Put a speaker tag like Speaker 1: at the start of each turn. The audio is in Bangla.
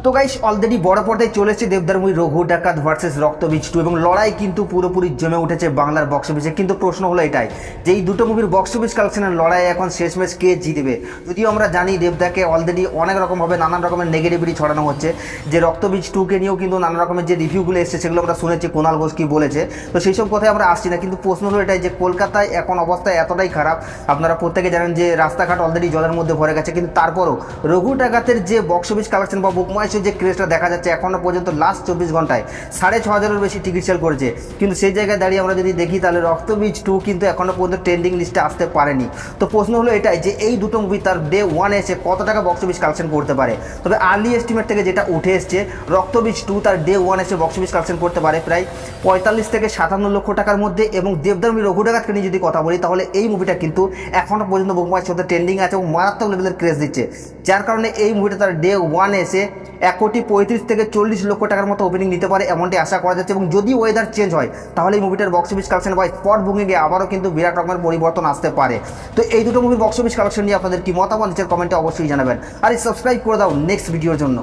Speaker 1: তো গাইস অলরেডি বড় পর্দায় চলেছে দেবদার মুভি রঘু ডাকাত ভার্সেস রক্তবীজ 2 এবং লড়াই কিন্তু পুরোপুরি জমে উঠেছে বাংলার বক্স অফিসে। কিন্তু প্রশ্ন হলো এটাই যে এই দুটো মুভির বক্স অফিস কালেকশনের লড়াই এখন শেষমেশ কে জিতবে। যদিও আমরা জানি দেবদাকে অলরেডি অনেক রকমভাবে নানান রকমের নেগেটিভিটি ছড়ানো হচ্ছে, যে রক্তবীজ 2কে নিয়েও কিন্তু নানান রকমের যে রিভিউগুলো এসেছে সেগুলো আমরা শুনেছি কুণাল ঘোষ কি বলেছে। তো সেই সব কথায় আমরা আসছি না, কিন্তু প্রশ্ন হলো এটাই যে কলকাতায় এখন অবস্থা এতটাই খারাপ, আপনারা প্রত্যেকে জানেন যে রাস্তাঘাট অলরেডি জলের মধ্যে ভরে গেছে, কিন্তু তারপরও রঘু ডাকাতের যে বক্স অফিস কালেকশন বা বুকমাইশের যে ক্রেজটা দেখা যাচ্ছে এখনও পর্যন্ত লাস্ট 24 ঘন্টায় 6,500-এর বেশি টিকিট সেল করেছে। কিন্তু সেই জায়গায় দাঁড়িয়ে আমরা যদি দেখি তাহলে রক্তবীজ 2 কিন্তু এখনও পর্যন্ত ট্রেন্ডিং লিস্টে আসতে পারেনি। তো প্রশ্ন হলো এটাই যে এই দুটো মুভি তার ডে 1 এসে কত টাকা বক্স অফিস কালেকশন করতে পারে। তবে আর্লি এস্টিমেট থেকে যেটা উঠে এসছে রক্তবীজ 2 তার ডে 1 এসে বক্স অফিস কালেকশন করতে পারে প্রায় 45 থেকে 57 লক্ষ টাকার মধ্যে। এবং দেবদার মুভি রঘু ডাকাতকে নিয়ে যদি কথা বলি তাহলে এই মুভিটা কিন্তু এখনও পর্যন্ত বুকমাইয়ের সাথে ট্রেন্ডিং আছে এবং মারাত্মক লেভেলের ক্রেজ দিচ্ছে, যার কারণে এই মুভিটা তার ডে 1 এসে 1,35 থেকে 40 লক্ষ টাকার মতো ওপেনিং নিতে পারে এমনটি আশা করা যাচ্ছে। এবং যদি ওয়েদার চেঞ্জ হয় তাহলে এই মুভিটার বক্স অফিস কালেকশন বা স্পট বুকিংয়ে আবারও কিন্তু বিরাট রকমের পরিবর্তন আসতে পারে। তো এই দুটো মুভির বক্স অফিস কালেকশন নিয়ে আপনাদের কি মতামত নিচের কমেন্টে অবশ্যই জানাবেন, আর সাবস্ক্রাইব করে দাও নেক্সট ভিডিওর জন্য।